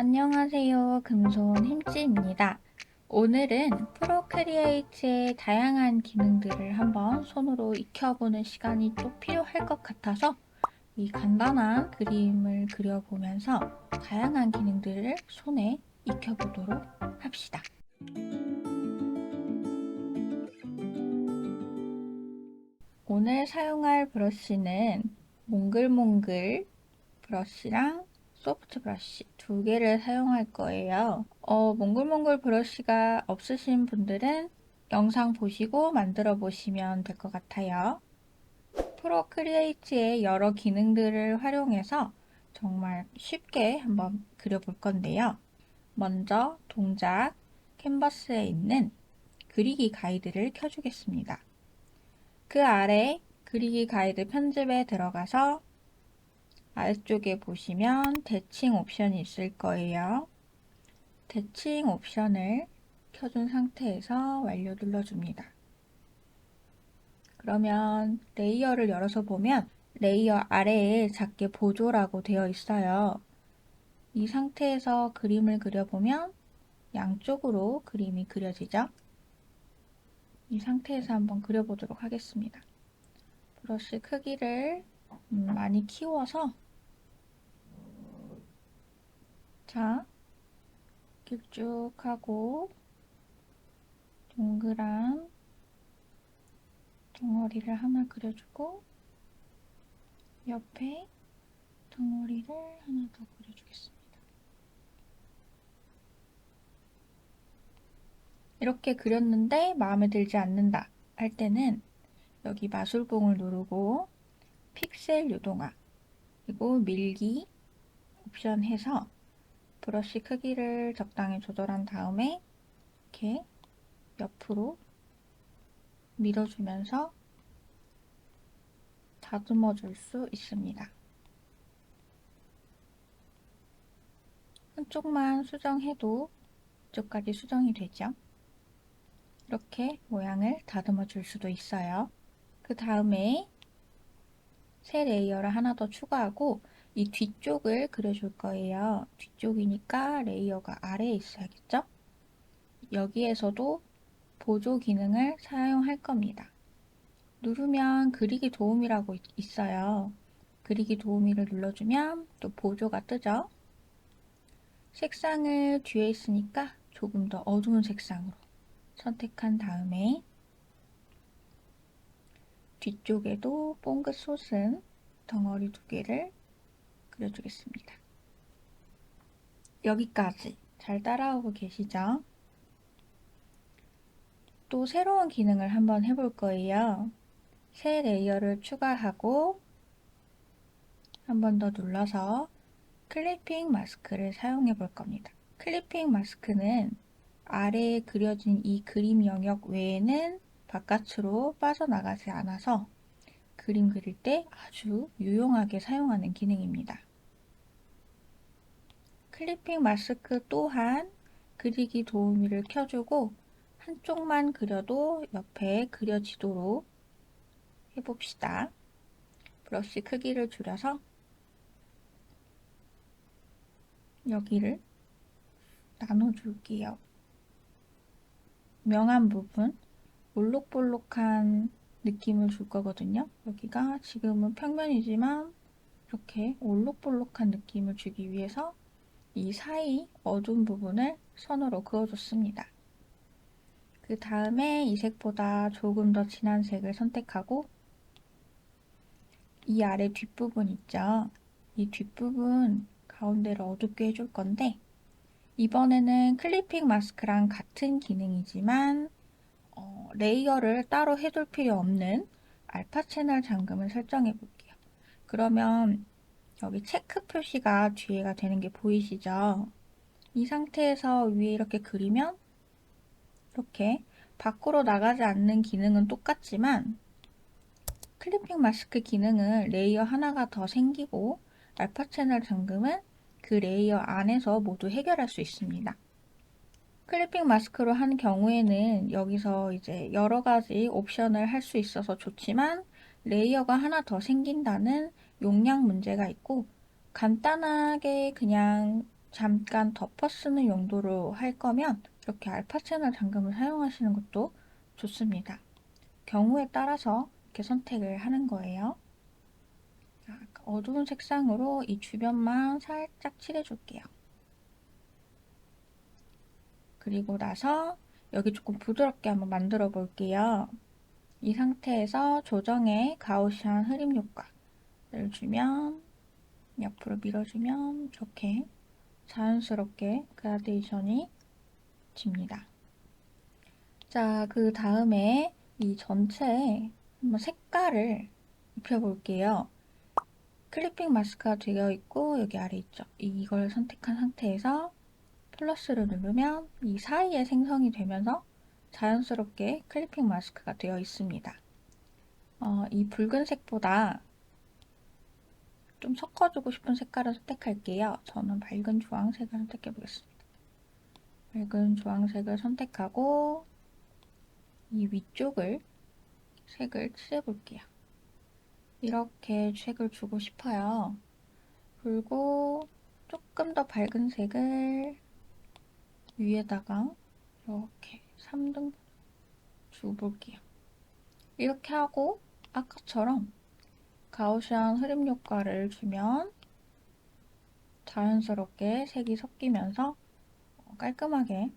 안녕하세요. 금손 힘찌입니다. 오늘은 프로크리에이트의 다양한 기능들을 한번 손으로 익혀보는 시간이 좀 필요할 것 같아서 이 간단한 그림을 그려보면서 다양한 기능들을 손에 익혀보도록 합시다. 오늘 사용할 브러쉬는 몽글몽글 브러쉬랑 소프트 브러쉬 두 개를 사용할 거예요. 몽글몽글 브러쉬가 없으신 분들은 영상 보시고 만들어 보시면 될 것 같아요. 프로크리에이트의 여러 기능들을 활용해서 정말 쉽게 한번 그려볼 건데요. 먼저 동작 캔버스에 있는 그리기 가이드를 켜주겠습니다. 그 아래 그리기 가이드 편집에 들어가서 아래쪽에 보시면 대칭 옵션이 있을 거예요. 대칭 옵션을 켜준 상태에서 완료 눌러줍니다. 그러면 레이어를 열어서 보면 레이어 아래에 작게 보조라고 되어 있어요. 이 상태에서 그림을 그려보면 양쪽으로 그림이 그려지죠? 이 상태에서 한번 그려보도록 하겠습니다. 브러쉬 크기를 많이 키워서 자, 길쭉하고 동그란 덩어리를 하나 그려주고 옆에 덩어리를 하나 더 그려주겠습니다. 이렇게 그렸는데 마음에 들지 않는다 할 때는 여기 마술봉을 누르고 픽셀 유동화 그리고 밀기 옵션 해서 브러쉬 크기를 적당히 조절한 다음에 이렇게 옆으로 밀어주면서 다듬어 줄 수 있습니다. 한쪽만 수정해도 이쪽까지 수정이 되죠. 이렇게 모양을 다듬어 줄 수도 있어요. 그 다음에 새 레이어를 하나 더 추가하고 이 뒤쪽을 그려줄 거예요. 뒤쪽이니까 레이어가 아래에 있어야겠죠? 여기에서도 보조 기능을 사용할 겁니다. 누르면 그리기 도우미라고 있어요. 그리기 도우미를 눌러주면 또 보조가 뜨죠? 색상을 뒤에 있으니까 조금 더 어두운 색상으로 선택한 다음에 뒤쪽에도 뽕긋 솟은 덩어리 두 개를 그려주겠습니다. 여기까지 잘 따라오고 계시죠? 또 새로운 기능을 한번 해볼 거예요. 새 레이어를 추가하고 한 번 더 눌러서 클리핑 마스크를 사용해 볼 겁니다. 클리핑 마스크는 아래에 그려진 이 그림 영역 외에는 바깥으로 빠져나가지 않아서 그림 그릴 때 아주 유용하게 사용하는 기능입니다. 클리핑 마스크 또한 그리기 도우미를 켜주고 한쪽만 그려도 옆에 그려지도록 해봅시다. 브러쉬 크기를 줄여서 여기를 나눠줄게요. 명암 부분, 볼록볼록한 느낌을 줄 거거든요. 여기가 지금은 평면이지만 이렇게 올록볼록한 느낌을 주기 위해서 이 사이 어두운 부분을 선으로 그어줬습니다. 그 다음에 이 색보다 조금 더 진한 색을 선택하고 이 아래 뒷부분 있죠? 이 뒷부분 가운데를 어둡게 해줄 건데 이번에는 클리핑 마스크랑 같은 기능이지만 레이어를 따로 해둘 필요 없는 알파 채널 잠금을 설정해 볼게요. 그러면 여기 체크 표시가 뒤에가 되는 게 보이시죠? 이 상태에서 위에 이렇게 그리면 이렇게 밖으로 나가지 않는 기능은 똑같지만 클리핑 마스크 기능은 레이어 하나가 더 생기고 알파 채널 잠금은 그 레이어 안에서 모두 해결할 수 있습니다. 클리핑 마스크로 한 경우에는 여기서 이제 여러 가지 옵션을 할 수 있어서 좋지만 레이어가 하나 더 생긴다는 용량 문제가 있고 간단하게 그냥 잠깐 덮어 쓰는 용도로 할 거면 이렇게 알파 채널 잠금을 사용하시는 것도 좋습니다. 경우에 따라서 이렇게 선택을 하는 거예요. 어두운 색상으로 이 주변만 살짝 칠해줄게요. 그리고 나서 여기 조금 부드럽게 한번 만들어 볼게요. 이 상태에서 조정에 가우시안 흐림 효과를 주면, 옆으로 밀어주면 이렇게 자연스럽게 그라데이션이 집니다. 자, 그 다음에 이 전체에 한번 색깔을 입혀볼게요. 클리핑 마스크가 되어 있고 여기 아래 있죠. 이걸 선택한 상태에서 플러스를 누르면 이 사이에 생성이 되면서 자연스럽게 클리핑 마스크가 되어 있습니다. 이 붉은색보다 좀 섞어주고 싶은 색깔을 선택할게요. 저는 밝은 주황색을 선택해 보겠습니다. 밝은 주황색을 선택하고 이 위쪽을 색을 칠해볼게요. 이렇게 색을 주고 싶어요. 그리고 조금 더 밝은 색을 위에다가 이렇게 3등 줘볼게요. 이렇게 하고 아까처럼 가우시안 흐림 효과를 주면 자연스럽게 색이 섞이면서 깔끔하게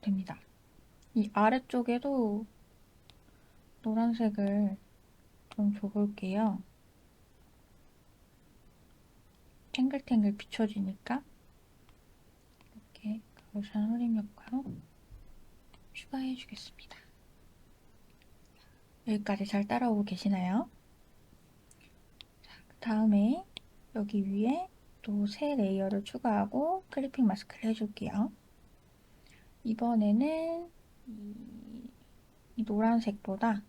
됩니다. 이 아래쪽에도 노란색을 좀 줘볼게요. 탱글탱글 비춰지니까 이렇게 가우시안 흐림 효과로 추가해 주겠습니다. 여기까지 잘 따라오고 계시나요? 자, 그 다음에 여기 위에 또 새 레이어를 추가하고 클리핑 마스크를 해줄게요. 이번에는 이 노란색보다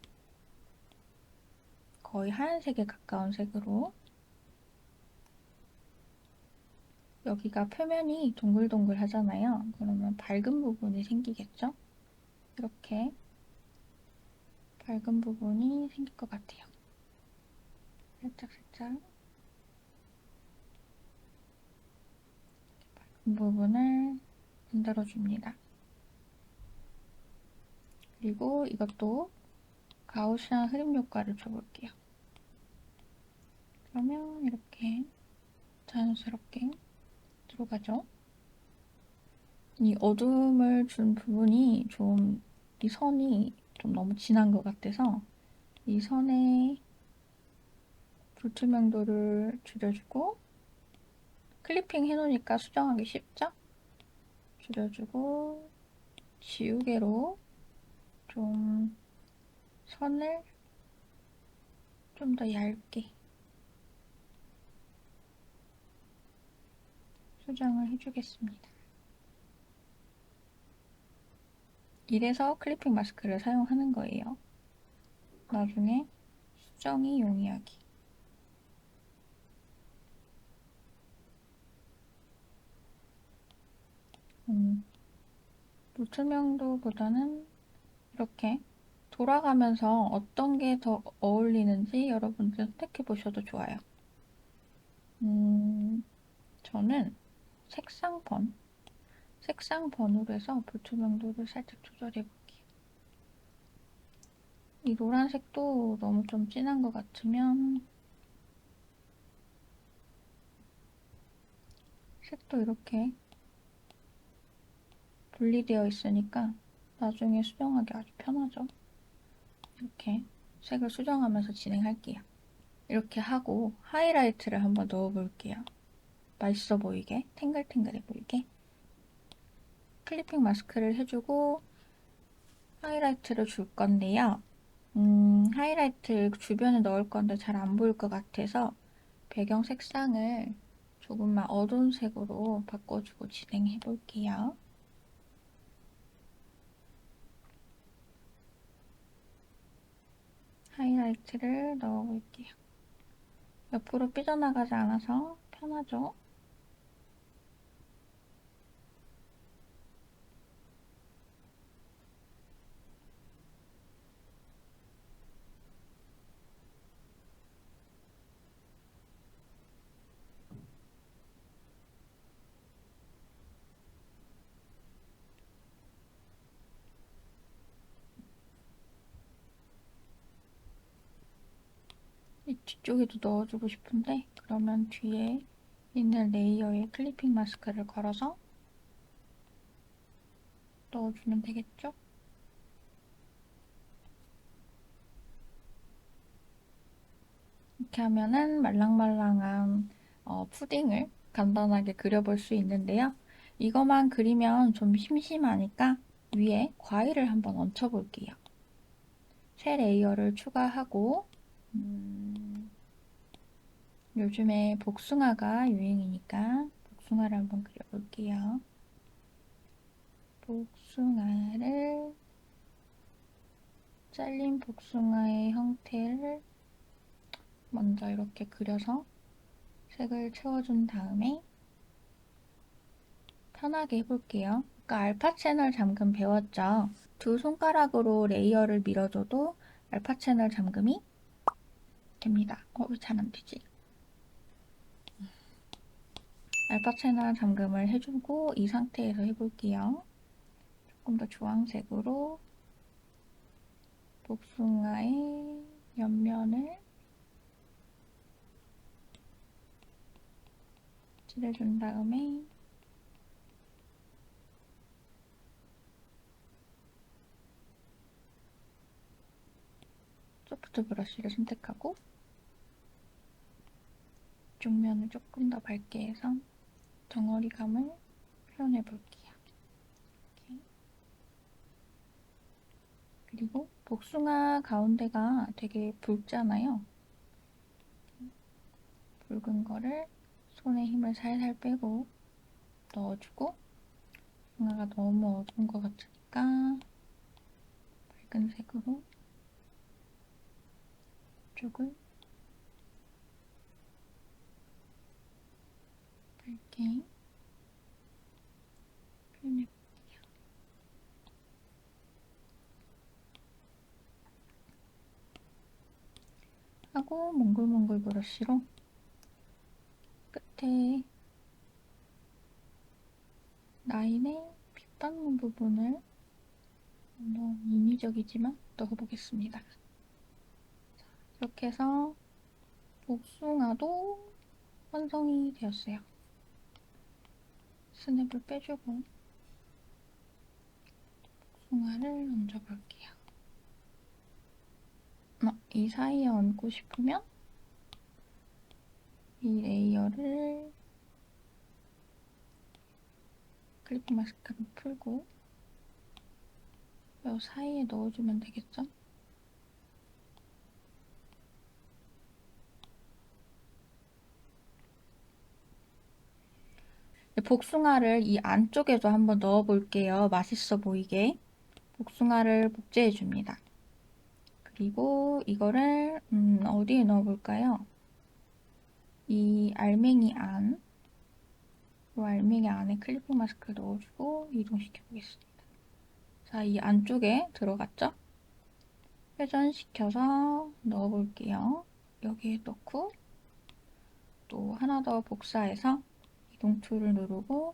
거의 하얀색에 가까운 색으로, 여기가 표면이 동글동글 하잖아요. 그러면 밝은 부분이 생기겠죠? 이렇게 밝은 부분이 생길 것 같아요. 살짝살짝 밝은 부분을 만들어줍니다. 그리고 이것도 가우시안 흐림 효과를 줘볼게요. 그러면 이렇게 자연스럽게 들어가죠. 이 어둠을 준 부분이 좀, 이 선이 좀 너무 진한 것 같아서 이 선의 불투명도를 줄여주고, 클리핑 해놓으니까 수정하기 쉽죠? 줄여주고 지우개로 좀 선을 좀 더 얇게 수정을 해주겠습니다. 이래서 클리핑 마스크를 사용하는 거예요. 나중에 수정이 용이하게. 불투명도보다는 이렇게 돌아가면서 어떤 게 더 어울리는지 여러분들 선택해 보셔도 좋아요. 저는 색상 번호로 해서 불투명도를 살짝 조절해 볼게요. 이 노란색도 너무 좀 진한 것 같으면 색도 이렇게 분리되어 있으니까 나중에 수정하기 아주 편하죠. 이렇게 색을 수정하면서 진행할게요. 이렇게 하고 하이라이트를 한번 넣어볼게요. 맛있어 보이게, 탱글탱글해 보이게. 클리핑 마스크를 해주고 하이라이트를 줄 건데요. 하이라이트 주변에 넣을 건데 잘 안 보일 것 같아서 배경 색상을 조금만 어두운 색으로 바꿔주고 진행해 볼게요. 하이라이트를 넣어볼게요. 옆으로 삐져나가지 않아서 편하죠? 뒤쪽에도 넣어주고 싶은데 그러면 뒤에 있는 레이어에 클리핑 마스크를 걸어서 넣어주면 되겠죠? 이렇게 하면은 말랑말랑한 푸딩을 간단하게 그려볼 수 있는데요. 이거만 그리면 좀 심심하니까 위에 과일을 한번 얹혀볼게요. 새 레이어를 추가하고 요즘에 복숭아가 유행이니까 복숭아를 한번 그려볼게요. 복숭아를 잘린 복숭아의 형태를 먼저 이렇게 그려서 색을 채워준 다음에 편하게 해볼게요. 아까 알파 채널 잠금 배웠죠? 두 손가락으로 레이어를 밀어줘도 알파 채널 잠금이 됩니다. 왜 잘 안 되지? 알파 채널 잠금을 해주고 이 상태에서 해볼게요. 조금 더 주황색으로 복숭아의 옆면을 칠해준 다음에 소프트 브러쉬를 선택하고 이쪽 면을 조금 더 밝게 해서 덩어리감을 표현해 볼게요. 이렇게. 그리고 복숭아 가운데가 되게 붉잖아요. 붉은 거를 손에 힘을 살살 빼고 넣어주고 복숭아가 너무 어두운 것 같으니까 밝은 색으로 이쪽을 밝게 표현해 볼게요. 하고 몽글몽글 브러쉬로 끝에 라인에 빗 받는 부분을 너무 인위적이지만 넣어보겠습니다. 이렇게 해서 복숭아도 완성이 되었어요. 스냅을 빼주고 복숭아를 얹어볼게요. 이 사이에 얹고 싶으면 이 레이어를 클리핑 마스크를 풀고 이 사이에 넣어주면 되겠죠? 복숭아를 이 안쪽에도 한번 넣어볼게요. 맛있어 보이게. 복숭아를 복제해줍니다. 그리고 이거를 어디에 넣어볼까요? 이 알맹이 안, 이 알맹이 안에 클리핑 마스크를 넣어주고 이동시켜 보겠습니다. 자, 이 안쪽에 들어갔죠? 회전시켜서 넣어볼게요. 여기에 넣고 또 하나 더 복사해서 이동 툴을 누르고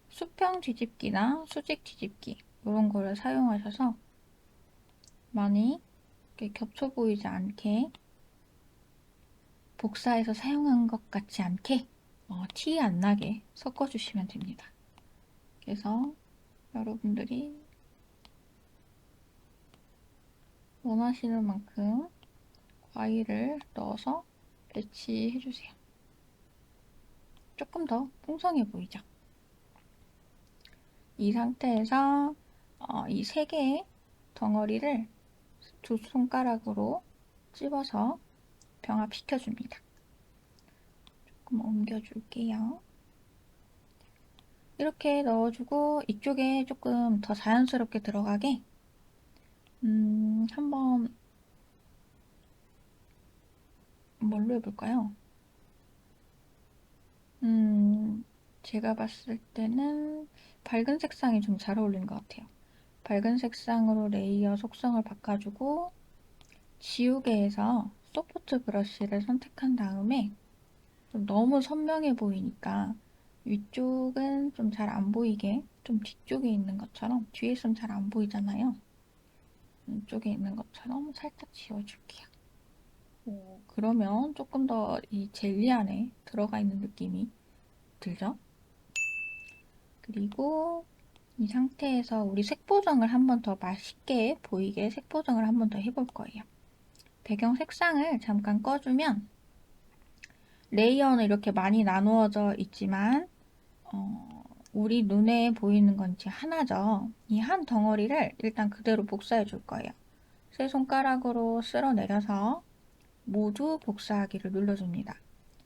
수평 뒤집기나 수직 뒤집기 이런 거를 사용하셔서 많이 이렇게 겹쳐 보이지 않게 복사해서 사용한 것 같지 않게 티 안 나게 섞어주시면 됩니다. 그래서 여러분들이 원하시는 만큼 과일을 넣어서 배치해주세요. 조금 더 풍성해 보이죠? 이 상태에서 이 세 개의 덩어리를 두 손가락으로 찝어서 병합시켜줍니다. 조금 옮겨줄게요. 이렇게 넣어주고 이쪽에 조금 더 자연스럽게 들어가게 한번 뭘로 해볼까요? 제가 봤을 때는 밝은 색상이 좀 잘 어울리는 것 같아요. 밝은 색상으로 레이어 속성을 바꿔주고 지우개에서 소프트 브러쉬를 선택한 다음에 좀 너무 선명해 보이니까 위쪽은 좀 잘 안 보이게 좀 뒤쪽에 있는 것처럼 뒤에 있으면 잘 안 보이잖아요. 이쪽에 있는 것처럼 살짝 지워줄게요. 그러면 조금 더 이 젤리 안에 들어가 있는 느낌이 들죠? 그리고 이 상태에서 우리 색 보정을 한 번 더 맛있게 보이게 색 보정을 한 번 더 해볼 거예요. 배경 색상을 잠깐 꺼주면 레이어는 이렇게 많이 나누어져 있지만 우리 눈에 보이는 건 이제 하나죠. 이 한 덩어리를 일단 그대로 복사해 줄 거예요. 세 손가락으로 쓸어내려서 모두 복사하기를 눌러줍니다.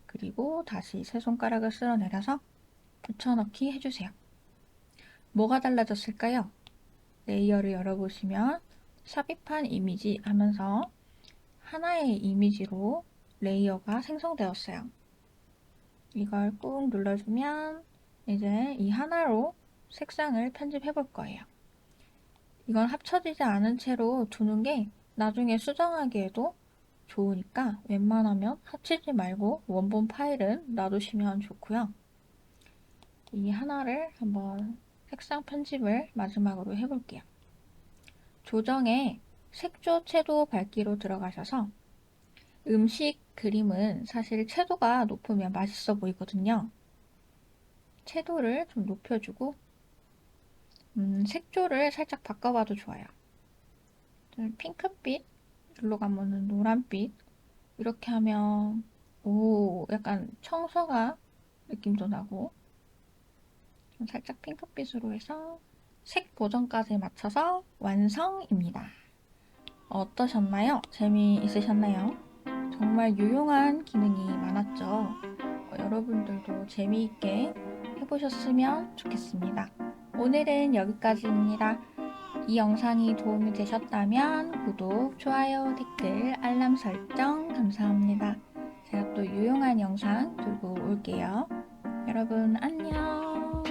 그리고 다시 세 손가락을 쓸어내려서 붙여넣기 해주세요. 뭐가 달라졌을까요? 레이어를 열어보시면 삽입한 이미지 하면서 하나의 이미지로 레이어가 생성되었어요. 이걸 꾹 눌러주면 이제 이 하나로 색상을 편집해 볼 거예요. 이건 합쳐지지 않은 채로 두는 게 나중에 수정하기에도 좋으니까 웬만하면 합치지 말고 원본 파일은 놔두시면 좋고요. 이 하나를 한번 색상 편집을 마지막으로 해볼게요. 조정에 색조, 채도, 밝기로 들어가셔서 음식 그림은 사실 채도가 높으면 맛있어 보이거든요. 채도를 좀 높여주고 색조를 살짝 바꿔봐도 좋아요. 핑크빛, 일로 가면은 노란빛 이렇게 하면 약간 청서가 느낌도 나고 좀 살짝 핑크빛으로 해서 색 보정까지 맞춰서 완성입니다. 어떠셨나요? 재미있으셨나요? 정말 유용한 기능이 많았죠. 여러분들도 재미있게 해보셨으면 좋겠습니다. 오늘은 여기까지입니다. 이 영상이 도움이 되셨다면 구독, 좋아요, 댓글, 알람 설정 감사합니다. 제가 또 유용한 영상 들고 올게요. 여러분 안녕.